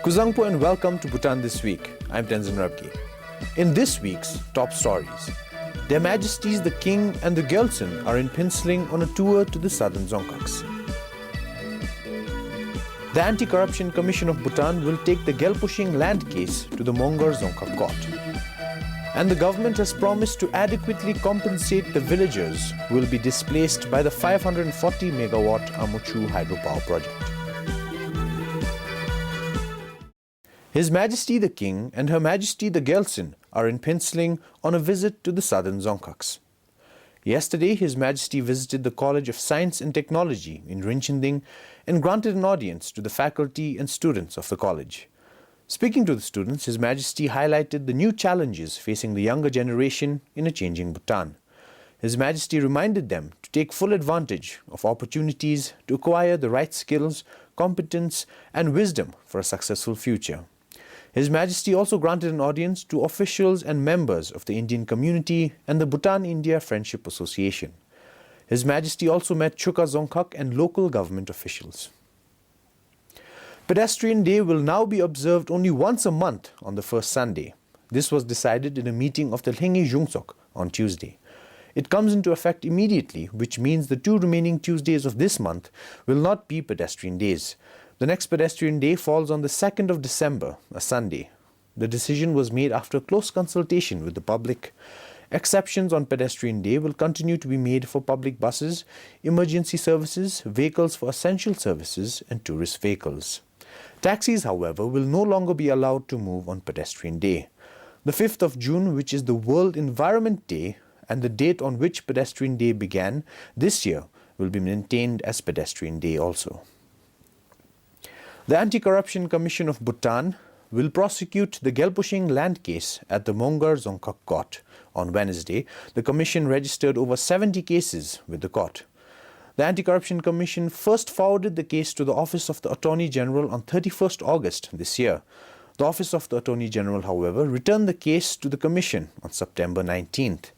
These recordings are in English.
Kuzangpo and welcome to Bhutan This Week. I'm Tenzin Rabki. In this week's top stories, Their Majesties the King and the Gyaltsen are in Pinseling on a tour to the southern Dzongkhaks. The Anti-Corruption Commission of Bhutan will take the Gyalpushing land case to the Mongar Dzongkhak court. And the government has promised to adequately compensate the villagers who will be displaced by the 540 megawatt Amuchu Hydropower Project. His Majesty the King and Her Majesty the Gyaltsen are in Pinseling on a visit to the southern Dzongkhaks. Yesterday, His Majesty visited the College of Science and Technology in Rinchinding and granted an audience to the faculty and students of the college. Speaking to the students, His Majesty highlighted the new challenges facing the younger generation in a changing Bhutan. His Majesty reminded them to take full advantage of opportunities to acquire the right skills, competence, and wisdom for a successful future. His Majesty also granted an audience to officials and members of the Indian community and the Bhutan-India Friendship Association. His Majesty also met Chuka Dzongkhak and local government officials. Pedestrian Day will now be observed only once a month on the first Sunday. This was decided in a meeting of the Lhengi Jungsok on Tuesday. It comes into effect immediately, which means the 2 remaining Tuesdays of this month will not be pedestrian days. The next pedestrian day falls on the 2nd of December, a Sunday. The decision was made after close consultation with the public. Exceptions on pedestrian day will continue to be made for public buses, emergency services, vehicles for essential services, and tourist vehicles. Taxis, however, will no longer be allowed to move on pedestrian day. The 5th of June, which is the World Environment Day, and the date on which pedestrian day began this year, will be maintained as pedestrian day also. The Anti-Corruption Commission of Bhutan will prosecute the Gyalpushing land case at the Mongar Dzongkhak court. On Wednesday, the commission registered over 70 cases with the court. The Anti-Corruption Commission first forwarded the case to the Office of the Attorney General on 31st August this year. The Office of the Attorney General, however, returned the case to the Commission on September 19th.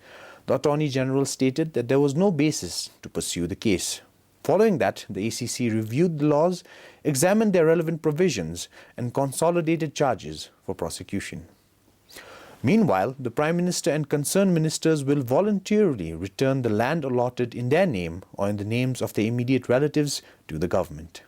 The Attorney General stated that there was no basis to pursue the case. Following that, the ACC reviewed the laws, examined their relevant provisions, and consolidated charges for prosecution. Meanwhile, the Prime Minister and concerned ministers will voluntarily return the land allotted in their name or in the names of their immediate relatives to the government.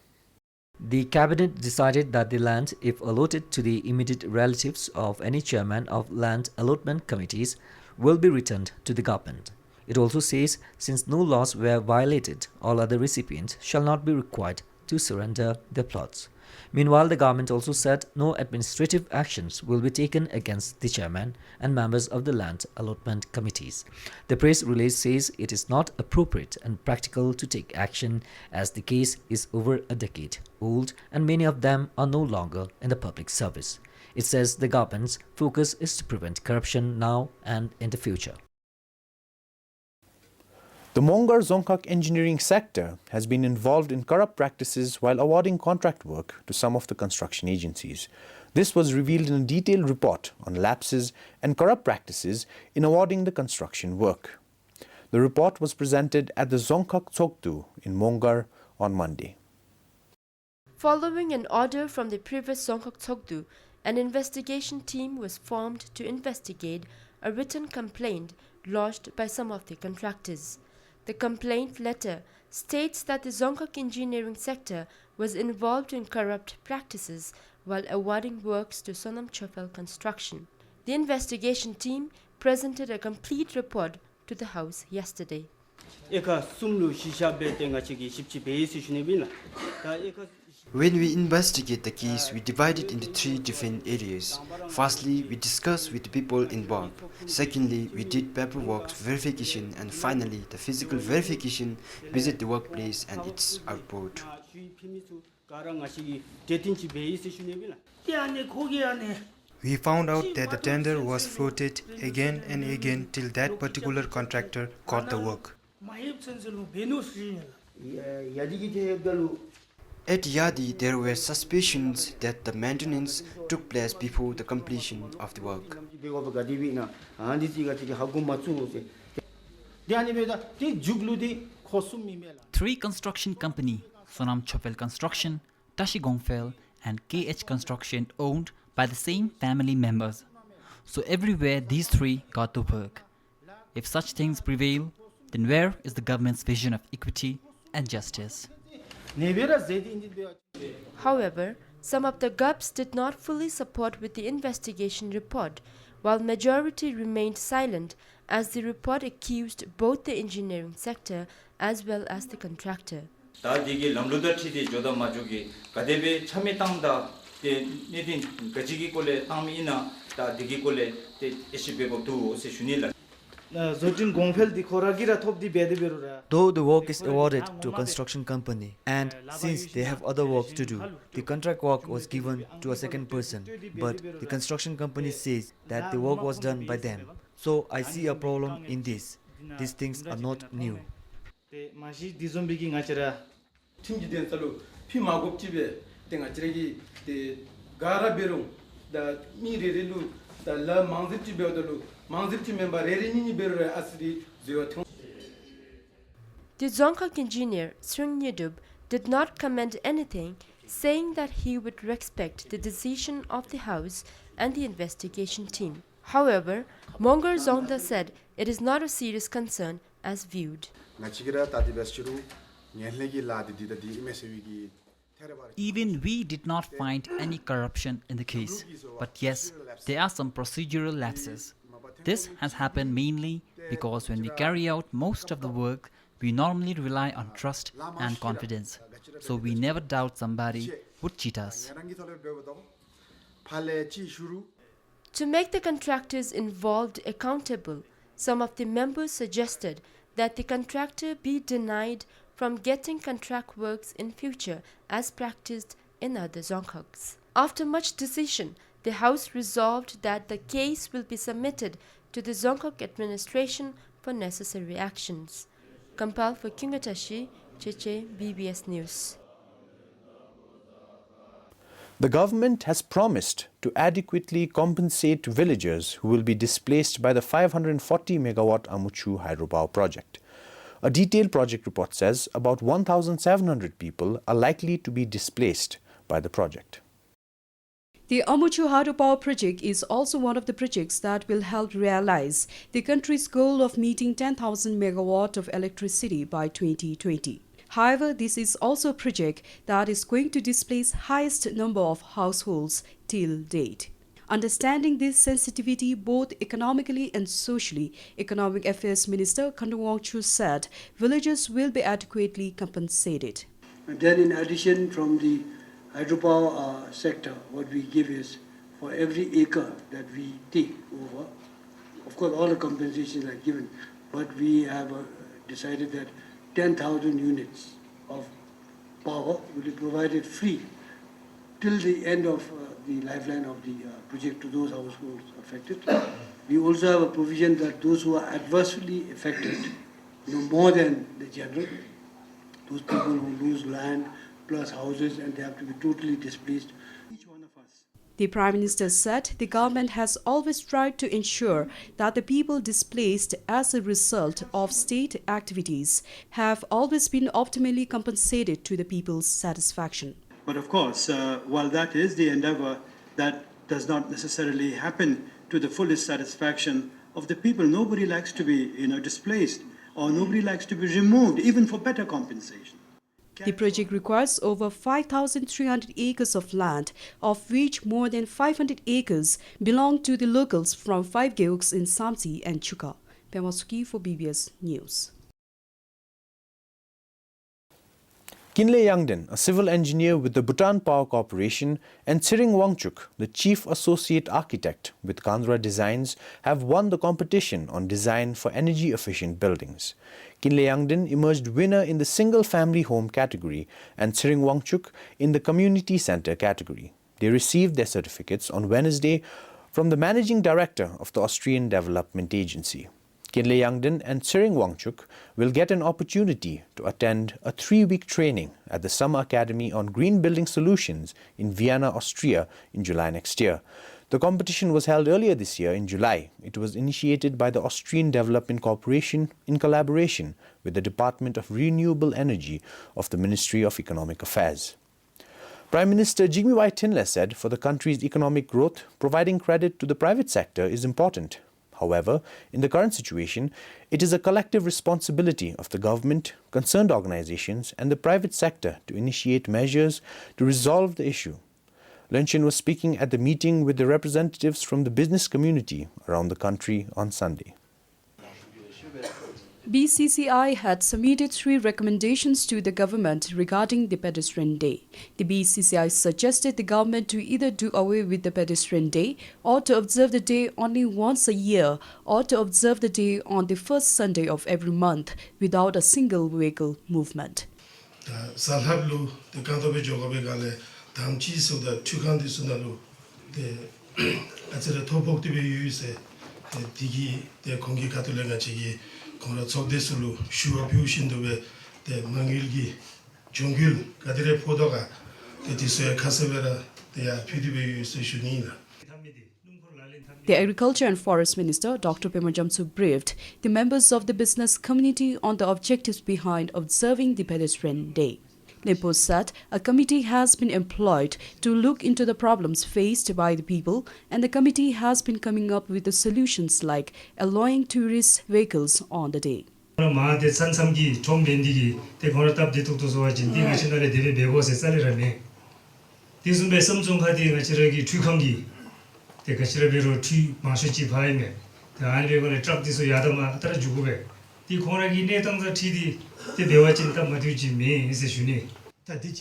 The cabinet decided that the land, if allotted to the immediate relatives of any chairman of land allotment committees, will be returned to the government. It also says, since no laws were violated, all other recipients shall not be required to surrender their plots. Meanwhile, the government also said no administrative actions will be taken against the chairman and members of the land allotment committees. The press release says it is not appropriate and practical to take action as the case is over a decade old and many of them are no longer in the public service. It says the government's focus is to prevent corruption now and in the future. The Mongar Dzongkhak engineering sector has been involved in corrupt practices while awarding contract work to some of the construction agencies. This was revealed in a detailed report on lapses and corrupt practices in awarding the construction work. The report was presented at the Dzongkhak Tsoktu in Mongar on Monday. Following an order from the previous Dzongkhak Tsoktu, an investigation team was formed to investigate a written complaint lodged by some of the contractors. The complaint letter states that the Dzongkhak engineering sector was involved in corrupt practices while awarding works to Sonam Chofel Construction. The investigation team presented a complete report to the House yesterday. When we investigate the case, we divide it into 3 different areas. Firstly, we discuss with the people involved. Secondly, we did paperwork verification, and finally, the physical verification, visit the workplace and its output. We found out that the tender was floated again and again till that particular contractor got the work. At Yadi, there were suspicions that the maintenance took place before the completion of the work. 3 construction company, Sonam Chofel Construction, Tashi Gongfel, and KH Construction owned by the same family members. So everywhere these three got to work. If such things prevail, then where is the government's vision of equity and justice? However, some of the GUPs did not fully support with the investigation report, while majority remained silent as the report accused both the engineering sector as well as the contractor. Though the work is awarded to a construction company, and since they have other work to do, the contract work was given to a second person, but the construction company says that the work was done by them. So I see a problem in this. These things are not new. The Dzongkhag engineer, Sring Nyidub, did not comment anything, saying that he would respect the decision of the House and the investigation team. However, Mongar Zongda said it is not a serious concern as viewed. Even we did not find any corruption in the case. But yes, there are some procedural lapses. This has happened mainly because when we carry out most of the work, we normally rely on trust and confidence. So we never doubt somebody would cheat us. To make the contractors involved accountable, some of the members suggested that the contractor be denied from getting contract works in future as practiced in other Dzongkhags. After much decision, the House resolved that the case will be submitted to the Dzongkhag administration for necessary actions. Kampal for Kyungatashi, Cheche, BBS News. The government has promised to adequately compensate villagers who will be displaced by the 540 megawatt Amuchu hydropower project. A detailed project report says about 1,700 people are likely to be displaced by the project. The Amuchu Hydropower Project is also one of the projects that will help realize the country's goal of meeting 10,000 megawatt of electricity by 2020. However, this is also a project that is going to displace highest number of households till date. Understanding this sensitivity both economically and socially, Economic Affairs Minister Khandung Wangchu said villagers will be adequately compensated. And then in addition from the hydropower sector, what we give is for every acre that we take over, of course all the compensations are given, but we have decided that 10,000 units of power will be provided free till the end of the lifeline of the project to those households affected. We also have a provision that those who are adversely affected, more than the general, those people who lose land plus houses and they have to be totally displaced. Each one of us. The Prime Minister said the government has always tried to ensure that the people displaced as a result of state activities have always been optimally compensated to the people's satisfaction. But of course, while that is the endeavor, that does not necessarily happen to the fullest satisfaction of the people. Nobody likes to be displaced, or nobody likes to be removed, even for better compensation. The project requires over 5,300 acres of land, of which more than 500 acres belong to the locals from 5 geoks in Samsi and Chuka. Pemasuki for BBS News. Kinle Yangden, a civil engineer with the Bhutan Power Corporation, and Tsering Wangchuk, the chief associate architect with Kandra Designs, have won the competition on design for energy-efficient buildings. Kinle Yangden emerged winner in the single-family home category and Tsering Wangchuk in the community center category. They received their certificates on Wednesday from the managing director of the Austrian Development Agency. Kinle Yangden and Tsering Wangchuk will get an opportunity to attend a 3-week training at the Summer Academy on Green Building Solutions in Vienna, Austria in July next year. The competition was held earlier this year in July. It was initiated by the Austrian Development Corporation in collaboration with the Department of Renewable Energy of the Ministry of Economic Affairs. Prime Minister Jigme Tinle said for the country's economic growth, providing credit to the private sector is important. However, in the current situation, it is a collective responsibility of the government, concerned organizations and the private sector to initiate measures to resolve the issue. Luncheon was speaking at the meeting with the representatives from the business community around the country on Sunday. BCCI had submitted 3 recommendations to the government regarding the Pedestrian Day. The BCCI suggested the government to either do away with the Pedestrian Day or to observe the day only once a year or to observe the day on the first Sunday of every month without a single vehicle movement. The Agriculture and Forest Minister, Dr. Pema Jamsu, briefed the members of the business community on the objectives behind observing the Pedestrian Day. Limpo said a committee has been employed to look into the problems faced by the people, and the committee has been coming up with the solutions like allowing tourist vehicles on the day.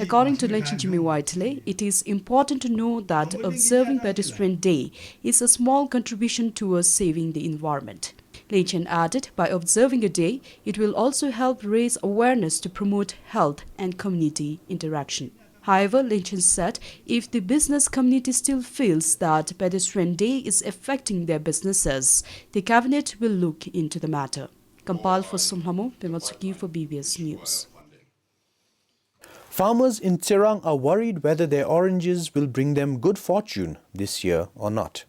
According to Lenchin Jimmy Whiteley, it is important to know that observing Pedestrian Day is a small contribution towards saving the environment. Lenchin added, by observing a day, it will also help raise awareness to promote health and community interaction. However, Lenchin said, if the business community still feels that Pedestrian Day is affecting their businesses, the cabinet will look into the matter. Compiled for Sumhamo, Pematsuki for BBS News. Farmers in Tsirang are worried whether their oranges will bring them good fortune this year or not.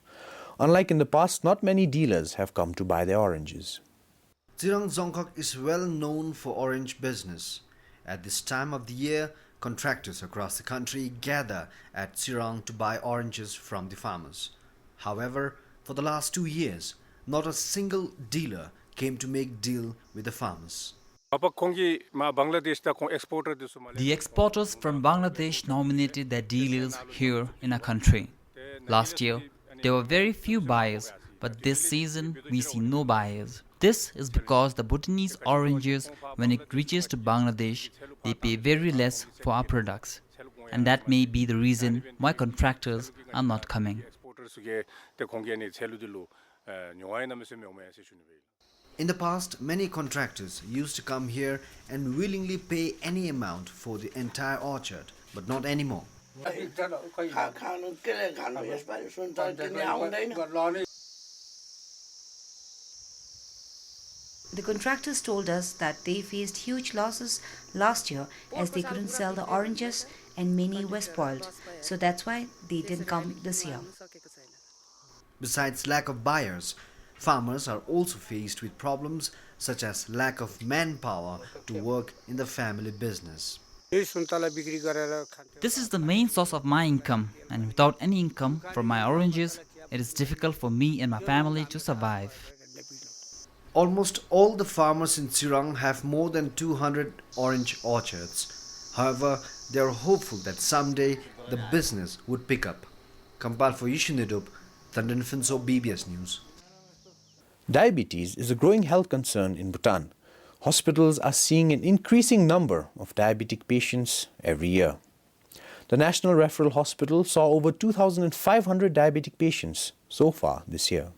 Unlike in the past, not many dealers have come to buy their oranges. Tsirang Dzongkhag is well known for orange business. At this time of the year, contractors across the country gather at Tsirang to buy oranges from the farmers. However, for the last 2 years, not a single dealer came to make deal with the farmers. The exporters from Bangladesh nominated their dealers here in our country. Last year, there were very few buyers, but this season we see no buyers. This is because the Bhutanese oranges, when it reaches to Bangladesh, they pay very less for our products. And that may be the reason why contractors are not coming. In the past, many contractors used to come here and willingly pay any amount for the entire orchard, but not anymore. The contractors told us that they faced huge losses last year as they couldn't sell the oranges and many were spoiled. So that's why they didn't come this year. Besides lack of buyers, farmers are also faced with problems such as lack of manpower to work in the family business. This is the main source of my income, and without any income from my oranges, it is difficult for me and my family to survive. Almost all the farmers in Tsirang have more than 200 orange orchards. However, they are hopeful that someday the business would pick up. Compiled for Yishunidup, Thandran Finso, BBS News. Diabetes is a growing health concern in Bhutan. Hospitals are seeing an increasing number of diabetic patients every year. The National Referral Hospital saw over 2,500 diabetic patients so far this year.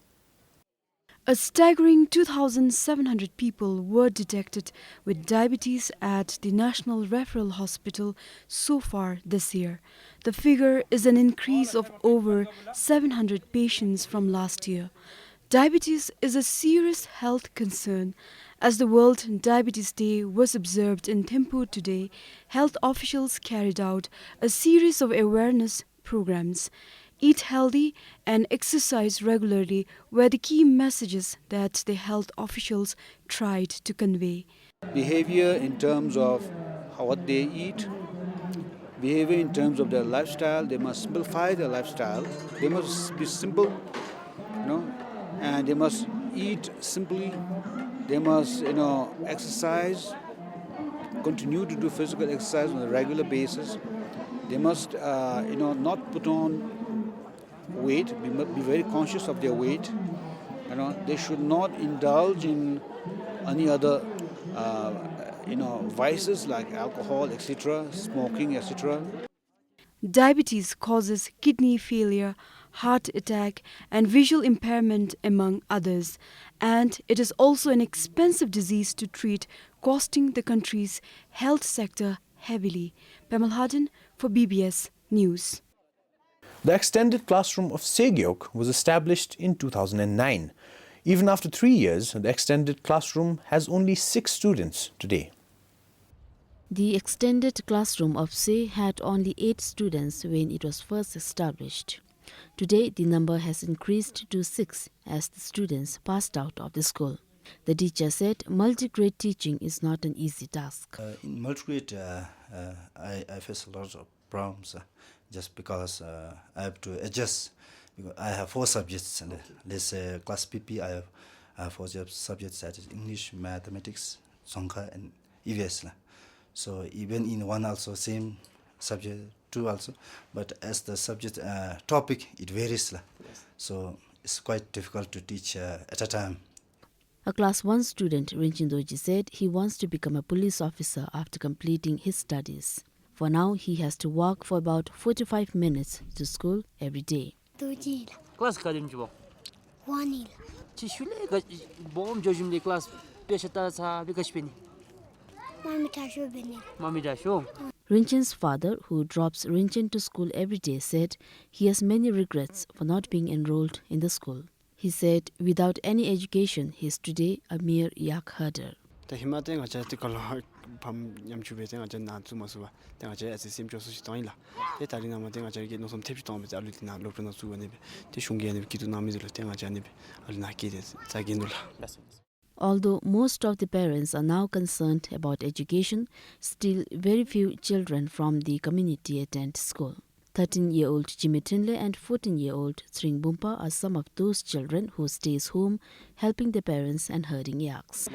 A staggering 2,700 people were detected with diabetes at the National Referral Hospital so far this year. The figure is an increase of over 700 patients from last year. Diabetes is a serious health concern. As the World Diabetes Day was observed in Thimphu today, health officials carried out a series of awareness programs. Eat healthy and exercise regularly were the key messages that the health officials tried to convey. Behavior in terms of what they eat, behavior in terms of their lifestyle. They must simplify their lifestyle. They must be simple, and they must eat simply. They must, exercise, continue to do physical exercise on a regular basis. They must, not put on weight. Be very conscious of their weight. They should not indulge in any other, vices like alcohol, etc., smoking, etc. Diabetes causes kidney failure, heart attack, and visual impairment, among others. And it is also an expensive disease to treat, costing the country's health sector heavily. Pemal Harden for BBS News. The extended classroom of Segeok was established in 2009. Even after 3 years, the extended classroom has only 6 students today. The extended classroom of Se had only 8 students when it was first established. Today, the number has increased to 6 as the students passed out of the school. The teacher said multi-grade teaching is not an easy task. In multi-grade, I face a lot of problems just because I have to adjust. Because I have 4 subjects, and let's say class PP, I have 4 subjects, that is English, Mathematics, Songkha, and EVS. So even in one also same subject, 2 also, but as the subject topic, it varies. So it's quite difficult to teach at a time. A class 1 student, Rinchin Doji, said he wants to become a police officer after completing his studies. For now, he has to walk for about 45 minutes to school every day. Class kadimci bu. 1 yıl. Çişüle bom jojumle class 5 ta birkaç beni. Mami tasho. Rinchin's father, who drops Rinchin to school every day, said he has many regrets for not being enrolled in the school. He said without any education, he is today a mere yak herder. Although most of the parents are now concerned about education, still very few children from the community attend school. 13-year-old Jimmy Tinley and 14-year-old Sring Bumpa are some of those children who stays home helping their parents and herding yaks.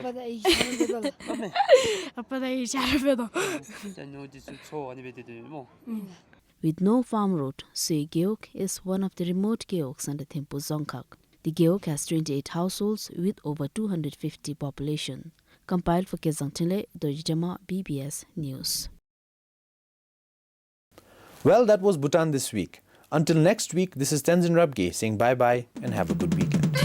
With no farm road, Sui Geok is one of the remote geoks under Thimphu Dzongkhag. The geok has 28 households with over 250 population. Compiled for Kezang Tinley, Dojitama, BBS News. Well, that was Bhutan this week. Until next week, this is Tenzin Rabge saying bye-bye and have a good weekend.